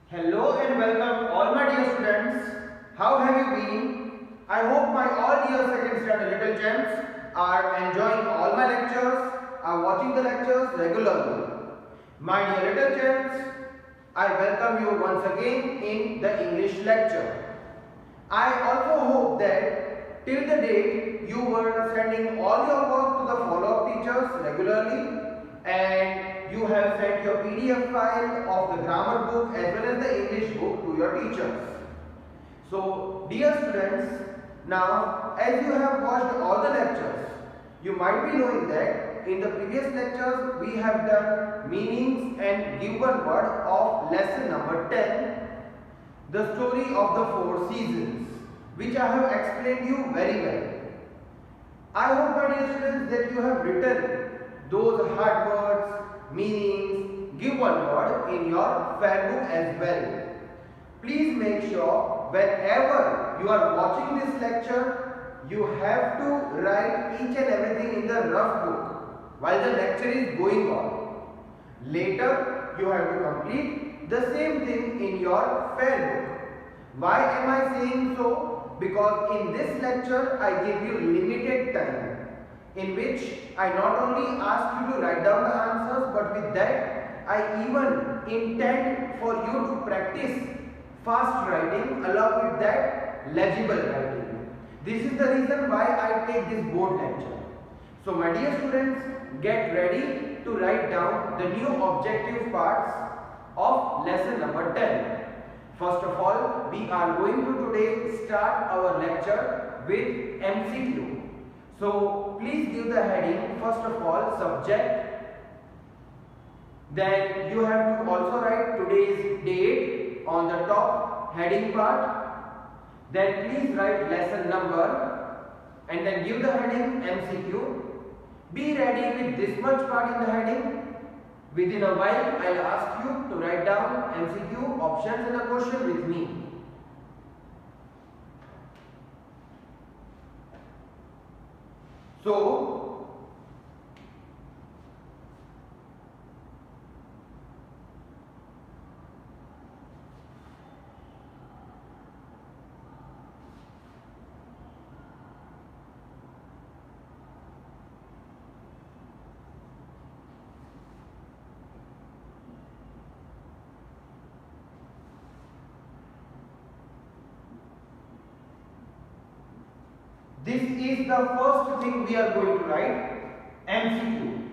Hello and welcome all my dear students. How have you been? I hope my all dear second standard little gems are enjoying all my lectures, are watching the lectures regularly. My dear little gems, I welcome you once again in the English lecture. I also hope that till the date you were sending all your work to the follow-up teachers regularly and you have sent your PDF file of the grammar book as well as the English book to your teachers. So dear students, now as you have watched all the lectures, you might be knowing that in the previous lectures we have done meanings and given word of lesson number 10, the story of the four seasons, which I have explained you very well. I hope my dear students that you have written those hard words, meanings, give one word in your fair book as well. Please make sure whenever you are watching this lecture, you have to write each and everything in the rough book while the lecture is going on. Later, you have to complete the same thing in your fair book. Why am I saying so? Because in this lecture, I give you limited time in which I not only ask you to write down the answers, but with that, I even intend for you to practice fast writing along with that legible writing. This is the reason why I take this board lecture. So my dear students, get ready to write down the new objective parts of lesson number 10. First of all, we are going to today start our lecture with MCQ. So please give the heading first of all subject. Then you have to also write today's date on the top heading part. Then please write lesson number and then give the heading MCQ. Be ready with this much part in the heading. Within a while, I'll ask you to write down MCQ options and a question with me. So, this is the first thing we are going to write, MCQ.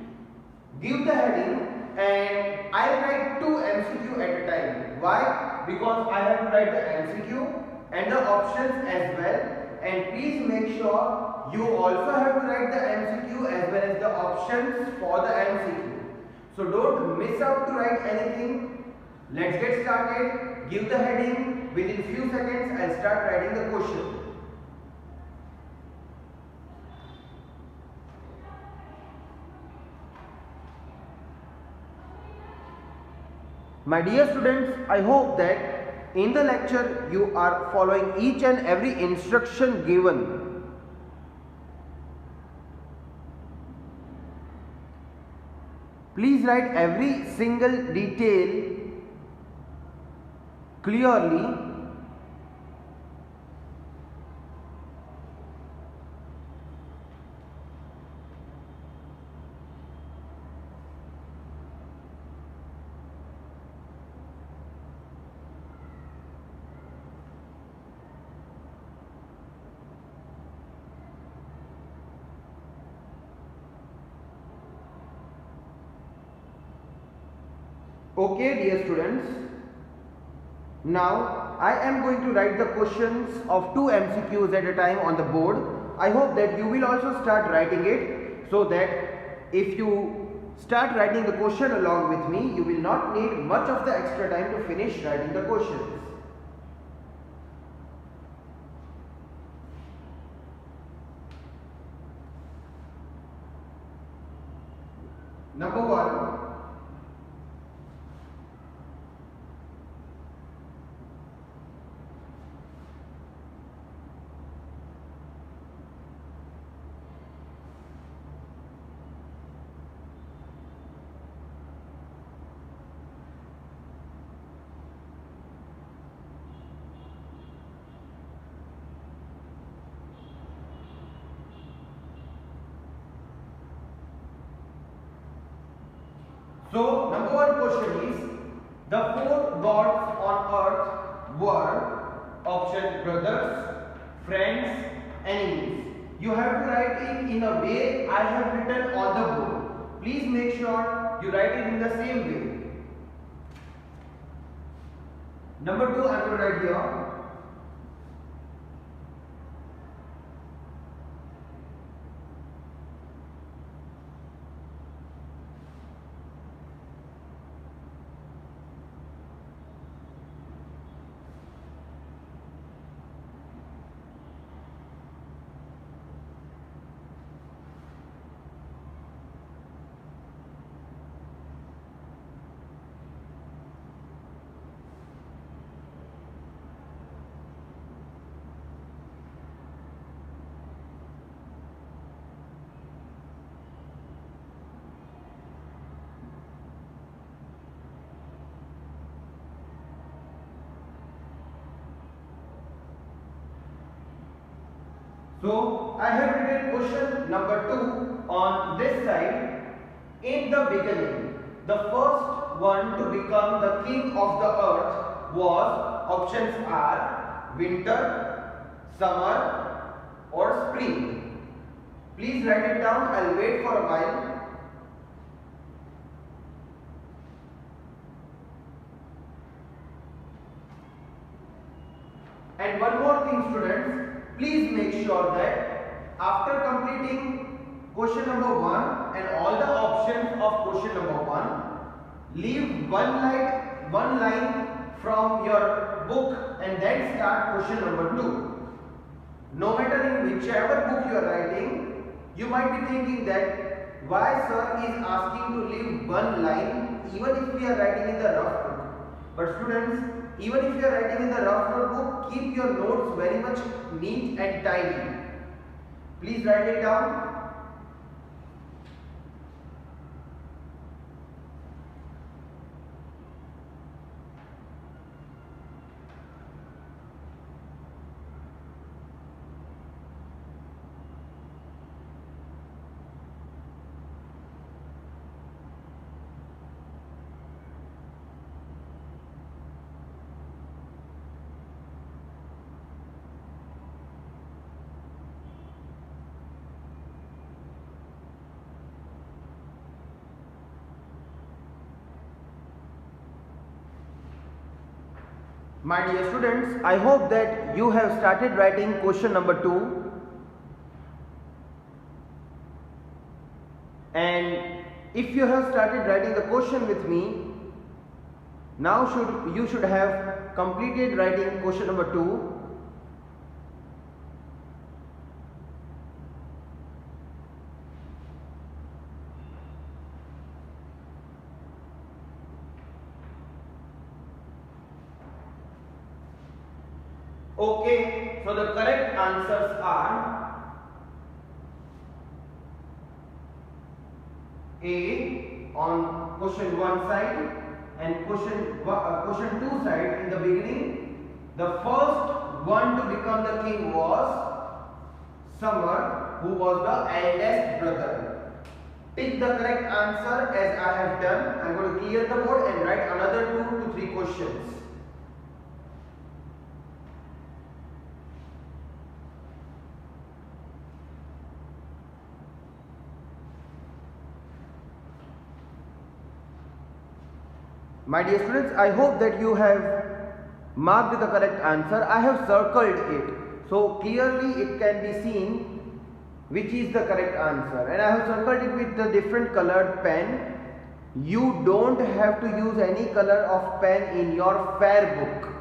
Give the heading and I write two MCQ at a time. Why? Because I have to write the MCQ and the options as well. And please make sure you also have to write the MCQ as well as the options for the MCQ. So don't miss out to write anything. Let's get started. Give the heading. Within few seconds I'll start writing the question. My dear students, I hope that in the lecture you are following each and every instruction given. Please write every single detail clearly. Okay, dear students. Now I am going to write the questions of two MCQs at a time on the board. I hope that you will also start writing it so that if you start writing the question along with me, you will not need much of the extra time to finish writing the questions. Number 1. So number one question is, the four gods on earth were option brothers, friends, enemies. You have to write it in a way I have written on the board. Please make sure you write it in the same way. Number two, I am going to write here. So I have written question number 2 on this side. In the beginning, the first one to become the king of the earth was, options are winter, summer or spring. Please write it down. I'll wait for a while. And one more thing, students, please make sure that after completing question number 1 and all the options of question number 1, leave one line from your book and then start question number 2. No matter in whichever book you are writing, you might be thinking that why sir is asking to leave one line even if we are writing in the rough book. But students, even if you are writing in the rough notebook, keep your notes very much neat and tidy. Please write it down. My dear students, I hope that you have started writing question number 2, and if you have started writing the question with me, now you should have completed writing question number 2. Okay, so the correct answers are A on question 1 side and question 2 side. In the beginning, the first one to become the king was Summer, who was the eldest brother. Pick the correct answer as I have done. I am going to clear the board and write another 2 to 3 questions. My dear students, I hope that you have marked the correct answer. I have circled it, so clearly it can be seen which is the correct answer, and I have circled it with the different colored pen. You don't have to use any color of pen in your fair book,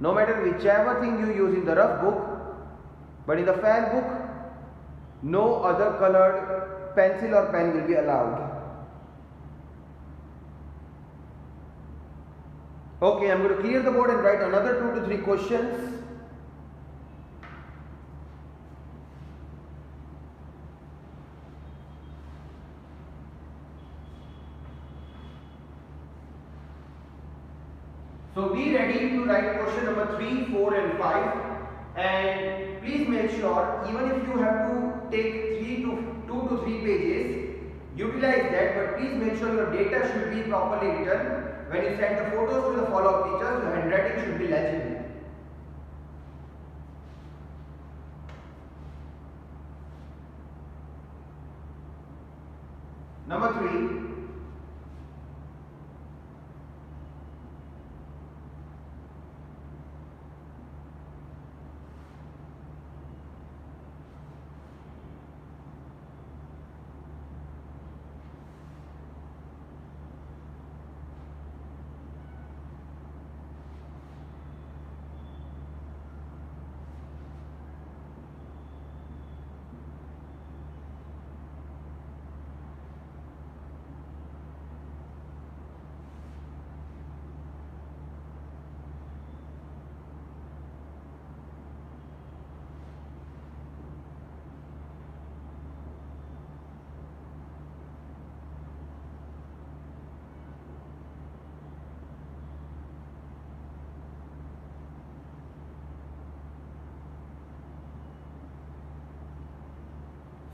no matter whichever thing you use in the rough book, but in the fair book, no other colored pencil or pen will be allowed. Okay, I am going to clear the board and write another 2 to 3 questions. So be ready to write question number 3, 4 and 5, and please make sure, even if you have to take 2 to 3 pages, utilize that, but please make sure your data should be properly written. When you send the photos to the follow-up teachers, your handwriting should be legible. Number 3.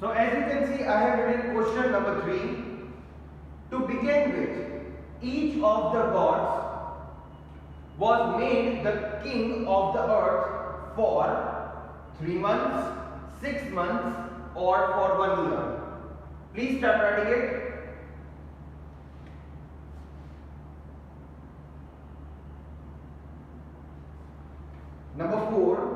So as you can see, I have written question number 3. To begin with, each of the gods was made the king of the earth for 3 months, 6 months, or for 1 year. Please start writing it. Number 4.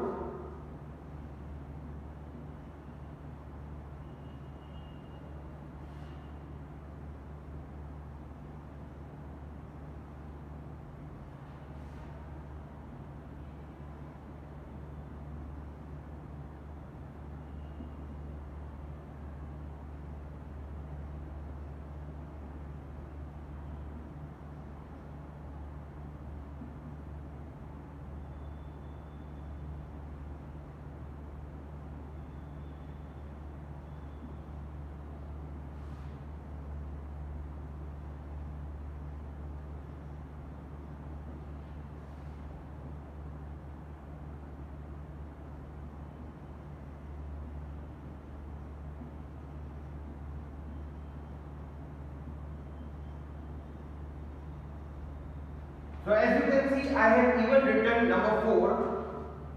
So as you can see, I have even written number 4.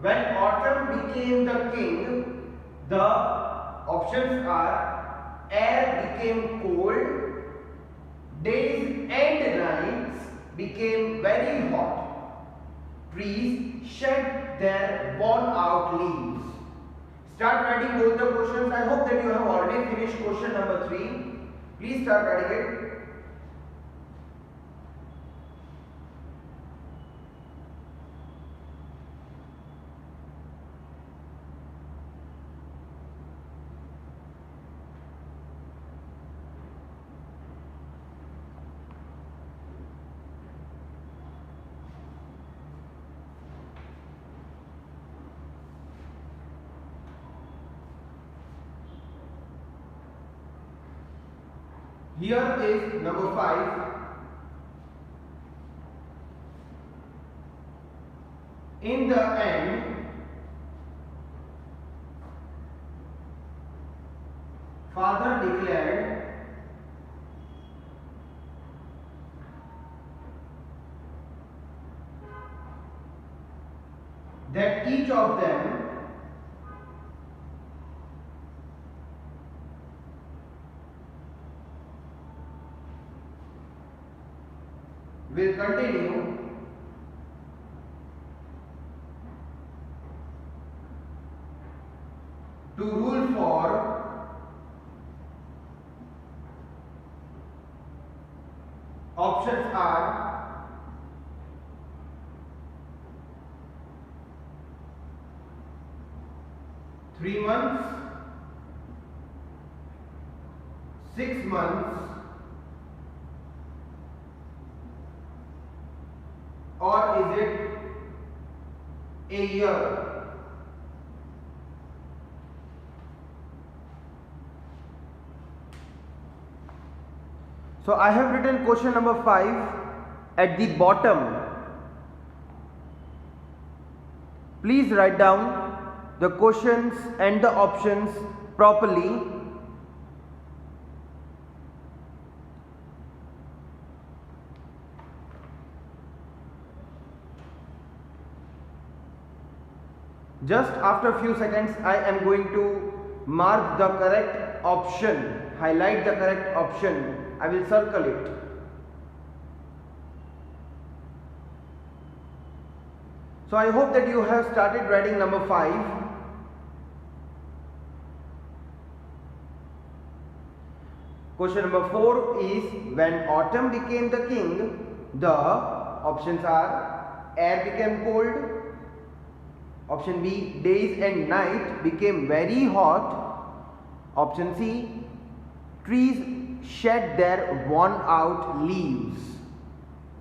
When autumn became the king, the options are: air became cold, days and nights became very hot, trees shed their worn out leaves. Start writing both the questions. I hope that you have already finished question number 3. Please start writing it. Here is number 5. In the end, Father declared that each of them will continue to rule for options are three months, 6 months, or is it a year? So I have written question number 5 at the bottom. Please write down the questions and the options properly. Just after a few seconds, I am going to mark the correct option, highlight the correct option. I will circle it. So I hope that you have started writing number 5. Question number 4 is, when autumn became the king, the options are air became cold. Option B, days and night became very hot. Option C, trees shed their worn out leaves.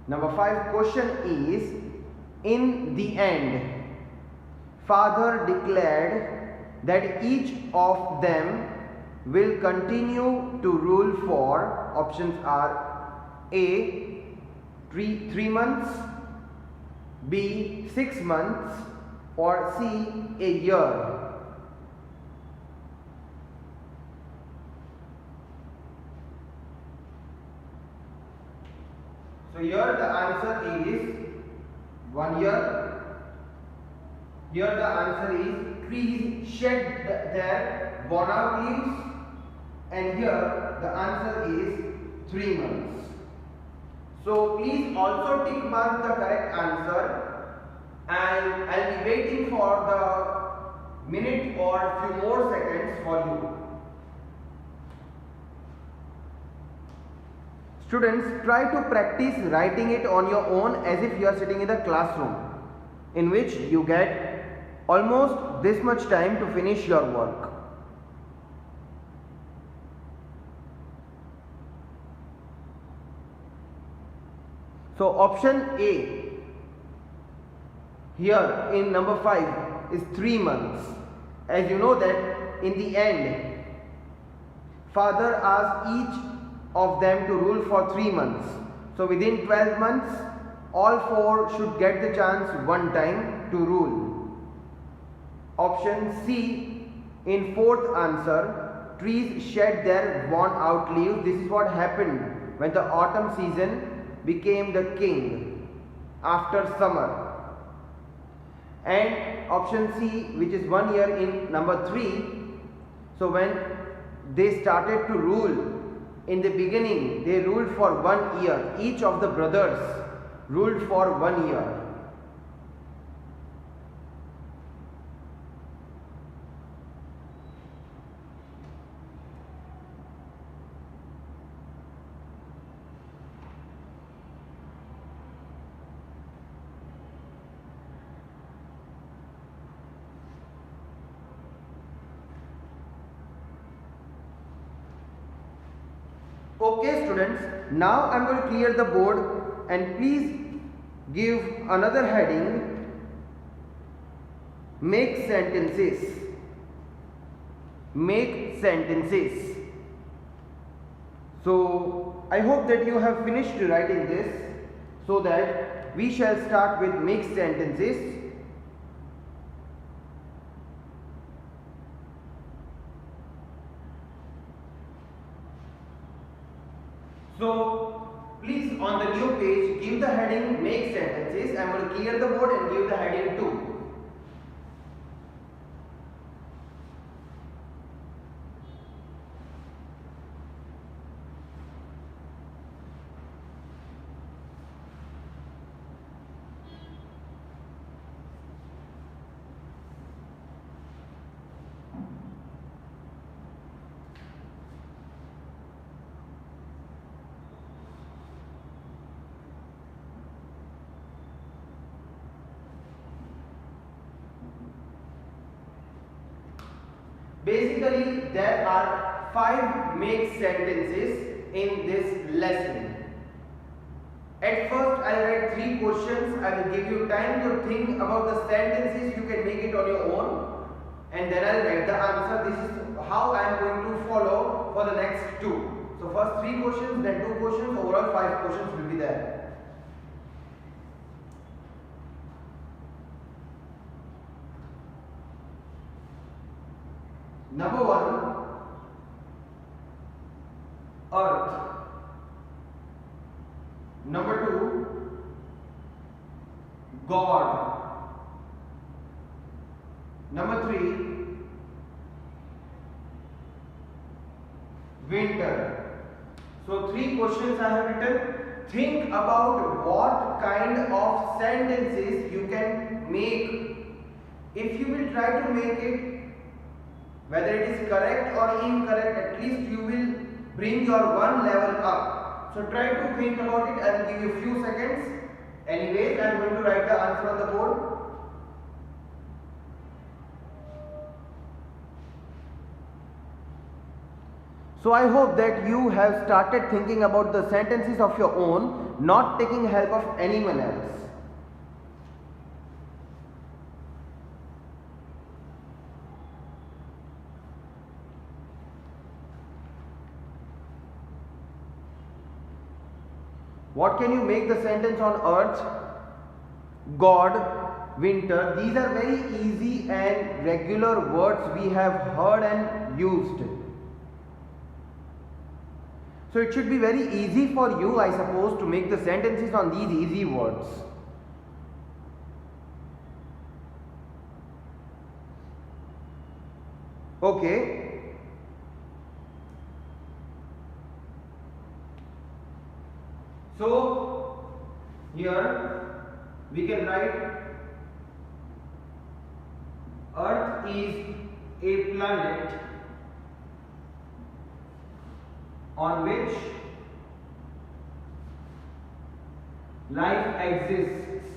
Number 5 question is, in the end, father declared that each of them will continue to rule for, options are A, 3 months, B, 6 months, or C, a year. So here the answer is 1 year. Here the answer is trees shed their worn out leaves, and here the answer is 3 months. So please also tick mark the correct answer, and I'll be waiting for the minute or few more seconds for you. Students, try to practice writing it on your own as if you are sitting in the classroom, in which you get almost this much time to finish your work. So option A here in number 5 is 3 months. As you know that in the end, father asked each of them to rule for 3 months. So within 12 months, all 4 should get the chance one time to rule. Option C in 4th answer, trees shed their worn out leaves. This is what happened when the autumn season became the king after summer. And option C, which is 1 year in number 3, so when they started to rule, in the beginning they ruled for 1 year. Each of the brothers ruled for 1 year. Okay students, now I am going to clear the board, and please give another heading, make sentences. Make sentences. So I hope that you have finished writing this, so that we shall start with make sentences. So please on the new page give the heading make sentences. I am going to clear the board and give the heading 2. Basically, there are 5 make sentences in this lesson. At first, I will write 3 questions. I will give you time to think about the sentences. You can make it on your own, and then I will write the answer. This is how I am going to follow for the next 2. So first 3 questions, then 2 questions. Overall 5 questions will be there. Number 1, earth. Number 2, God. Number 3, winter. So 3 questions I have written. Think about what kind of sentences you can make. If you will try to make it, whether it is correct or incorrect, at least you will bring your one level up. So try to think about it. I will give you a few seconds. Anyways, I am going to write the answer on the board. So I hope that you have started thinking about the sentences of your own, not taking help of anyone else. What can you make the sentence on earth, God, winter? These are very easy and regular words we have heard and used. So it should be very easy for you, I suppose, to make the sentences on these easy words. Okay. So here we can write Earth is a planet on which life exists.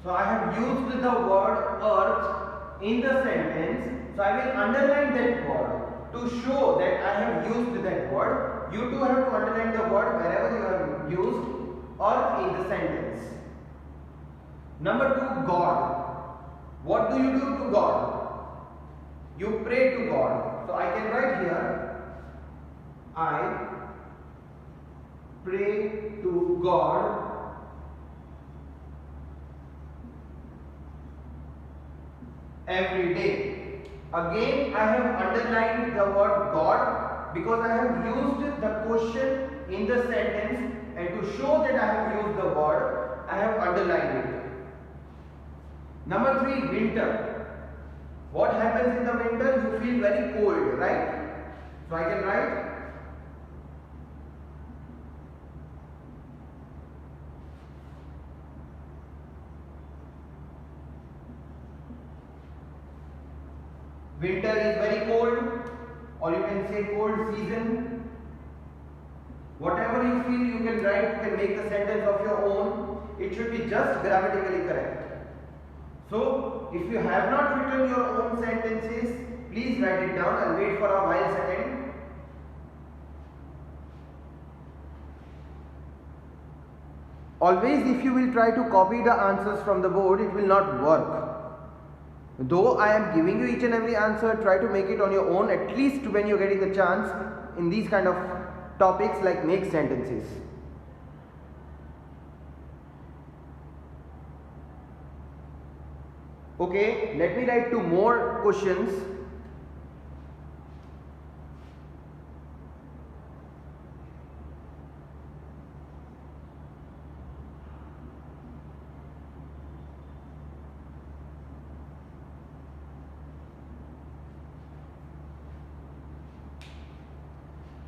So I have used the word earth in the sentence, so I will underline that word to show that I have used that word. You too have to underline the word wherever you have used earth in the sentence. Number 2, God. What do you do to God? You pray to God. So I can write here, I pray to God every day. Again, I have underlined the word God because I have used the question in the sentence, and to show that I have used the word, I have underlined it. Number 3, winter. What happens in the winter? You feel very cold, right? So I can write winter is very cold, or you can say cold season. Whatever you feel, you can write, you can make the sentence of your own. It should be just grammatically correct. So, if you have not written your own sentences, please write it down and wait for a while second. Always, if you will try to copy the answers from the board, it will not work. Though I am giving you each and every answer, try to make it on your own, at least when you are getting the chance in these kind of topics like make sentences. Okay, let me write 2 more questions.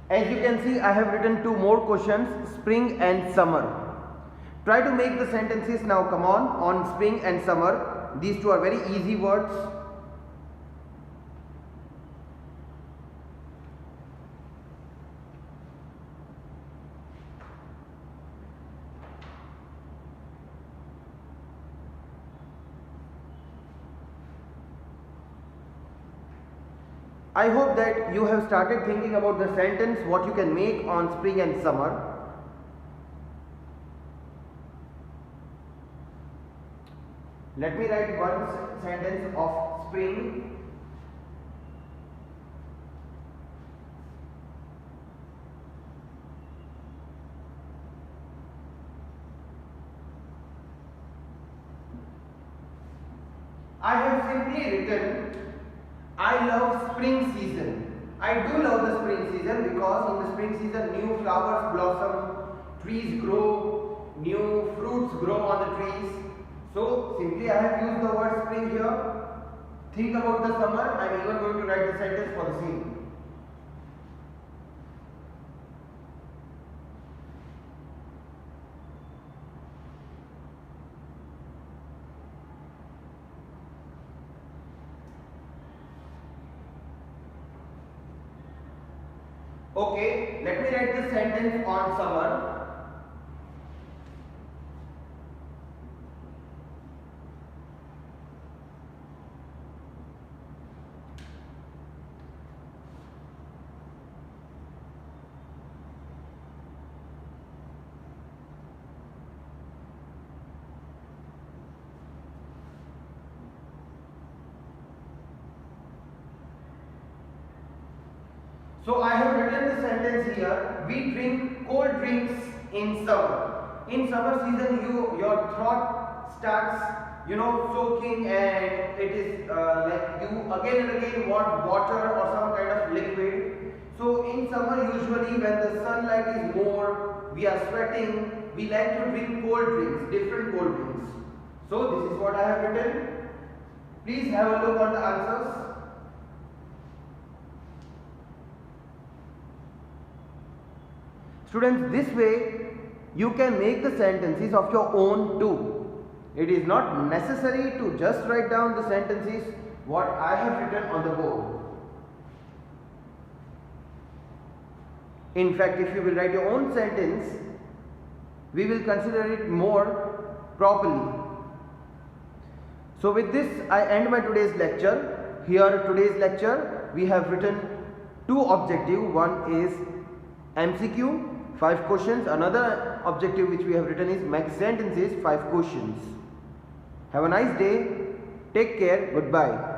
As you can see, I have written 2 more questions, spring and summer. Try to make the sentences now, come on spring and summer. These 2 are very easy words. I hope that you have started thinking about the sentence, what you can make on spring and summer. Let me write one sentence of spring. I have simply written, I love spring season. I do love the spring season because in the spring season new flowers blossom, trees grow, new fruits grow on the trees. So simply I have used the word spring here. Think about the summer. I am even going to write the sentence for the same. Okay, let me write the sentence on summer. So I have written the sentence here. We drink cold drinks in summer. In summer season, your throat starts, soaking, and it is like you again and again want water or some kind of liquid. So in summer, usually when the sunlight is more, we are sweating. We like to drink cold drinks, different cold drinks. So this is what I have written. Please have a look on the answers. Students, this way you can make the sentences of your own too. It is not necessary to just write down the sentences what I have written on the board. In fact, if you will write your own sentence, we will consider it more properly. So with this, I end my today's lecture. Here today's lecture, we have written two objectives. One is MCQ, 5 questions. Another objective which we have written is make sentences, 5 questions. Have a nice day. Take care. Goodbye.